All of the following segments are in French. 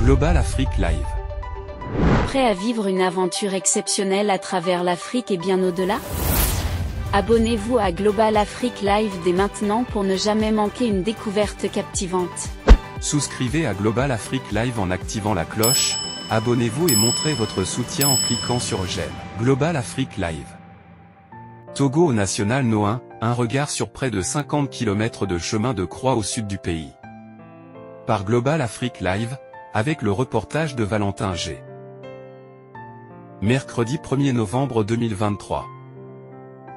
Global Afrique Live. Prêt à vivre une aventure exceptionnelle à travers l'Afrique et bien au-delà? Abonnez-vous à Global Afrique Live dès maintenant pour ne jamais manquer une découverte captivante. Souscrivez à Global Afrique Live en activant la cloche, abonnez-vous et montrez votre soutien en cliquant sur j'aime. Global Afrique Live. Togo au National No 1, un regard sur près de 50 km de chemin de croix au sud du pays. Par Global Afrique Live, avec le reportage de Valentin G. Mercredi 1er novembre 2023.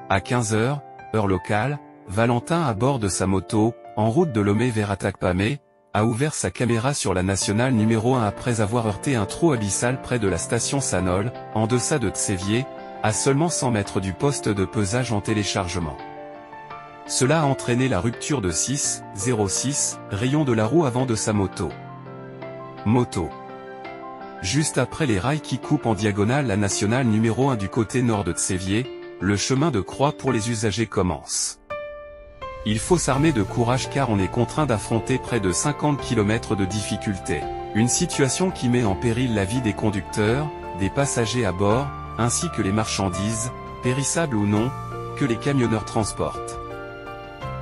À 15h, heure locale, Valentin à bord de sa moto, en route de Lomé vers Atakpamé, a ouvert sa caméra sur la nationale numéro 1 après avoir heurté un trou abyssal près de la station Sanol, en deçà de Tsévié, à seulement 100 mètres du poste de pesage en téléchargement. Cela a entraîné la rupture de 6,06 rayons de la roue avant de sa moto. Juste après les rails qui coupent en diagonale la nationale numéro 1 du côté nord de Tsévié, le chemin de croix pour les usagers commence. Il faut s'armer de courage car on est contraint d'affronter près de 50 km de difficulté. Une situation qui met en péril la vie des conducteurs, des passagers à bord, ainsi que les marchandises, périssables ou non, que les camionneurs transportent.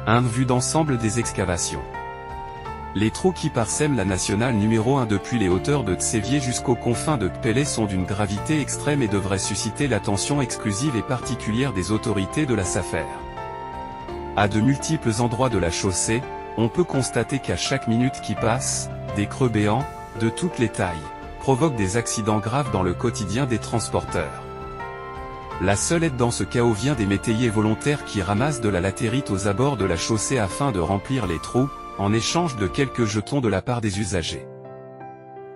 Un vue d'ensemble des excavations. Les trous qui parsèment la nationale numéro 1 depuis les hauteurs de Tsévié jusqu'aux confins de Kpélé sont d'une gravité extrême et devraient susciter l'attention exclusive et particulière des autorités de la SAFER. À de multiples endroits de la chaussée, on peut constater qu'à chaque minute qui passe, des creux béants, de toutes les tailles, provoquent des accidents graves dans le quotidien des transporteurs. La seule aide dans ce chaos vient des métayers volontaires qui ramassent de la latérite aux abords de la chaussée afin de remplir les trous, en échange de quelques jetons de la part des usagers.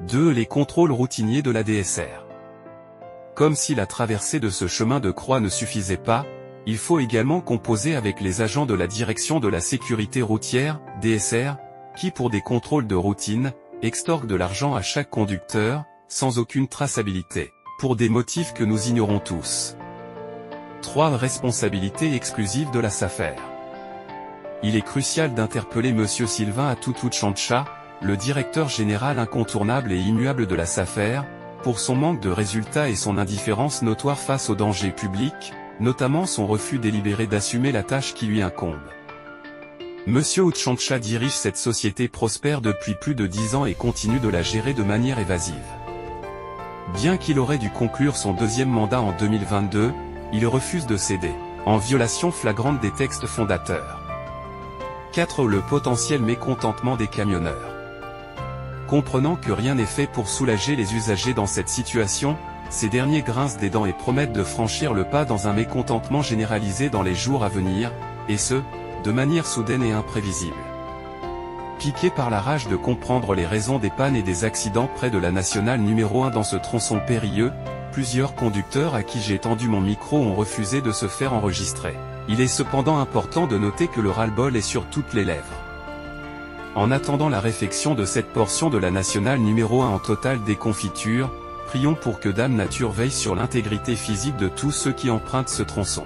2. Les contrôles routiniers de la DSR. Comme si la traversée de ce chemin de croix ne suffisait pas, il faut également composer avec les agents de la Direction de la Sécurité Routière, DSR, qui pour des contrôles de routine, extorquent de l'argent à chaque conducteur, sans aucune traçabilité, pour des motifs que nous ignorons tous. 3. Responsabilité exclusive de la SAFER. Il est crucial d'interpeller Monsieur Sylvain Atutu-Tchancha, le directeur général incontournable et immuable de la SAFER, pour son manque de résultats et son indifférence notoire face aux dangers publics, notamment son refus délibéré d'assumer la tâche qui lui incombe. Monsieur Tchancha dirige cette société prospère depuis plus de 10 ans et continue de la gérer de manière évasive. Bien qu'il aurait dû conclure son deuxième mandat en 2022, il refuse de céder, en violation flagrante des textes fondateurs. 4. Le potentiel mécontentement des camionneurs. Comprenant que rien n'est fait pour soulager les usagers dans cette situation, ces derniers grincent des dents et promettent de franchir le pas dans un mécontentement généralisé dans les jours à venir, et ce, de manière soudaine et imprévisible. Piqués par la rage de comprendre les raisons des pannes et des accidents près de la nationale numéro 1 dans ce tronçon périlleux, plusieurs conducteurs à qui j'ai tendu mon micro ont refusé de se faire enregistrer. Il est cependant important de noter que le ras-le-bol est sur toutes les lèvres. En attendant la réfection de cette portion de la nationale numéro 1 en totale déconfiture, prions pour que Dame Nature veille sur l'intégrité physique de tous ceux qui empruntent ce tronçon.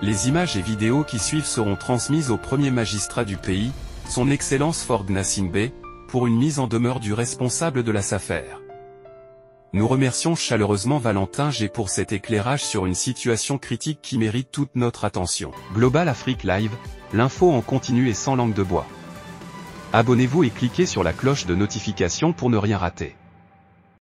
Les images et vidéos qui suivent seront transmises au premier magistrat du pays, son Excellence Ford Gnassingbé, pour une mise en demeure du responsable de la SAFER. Nous remercions chaleureusement Valentin G pour cet éclairage sur une situation critique qui mérite toute notre attention. Global Afrique Live, l'info en continu et sans langue de bois. Abonnez-vous et cliquez sur la cloche de notification pour ne rien rater.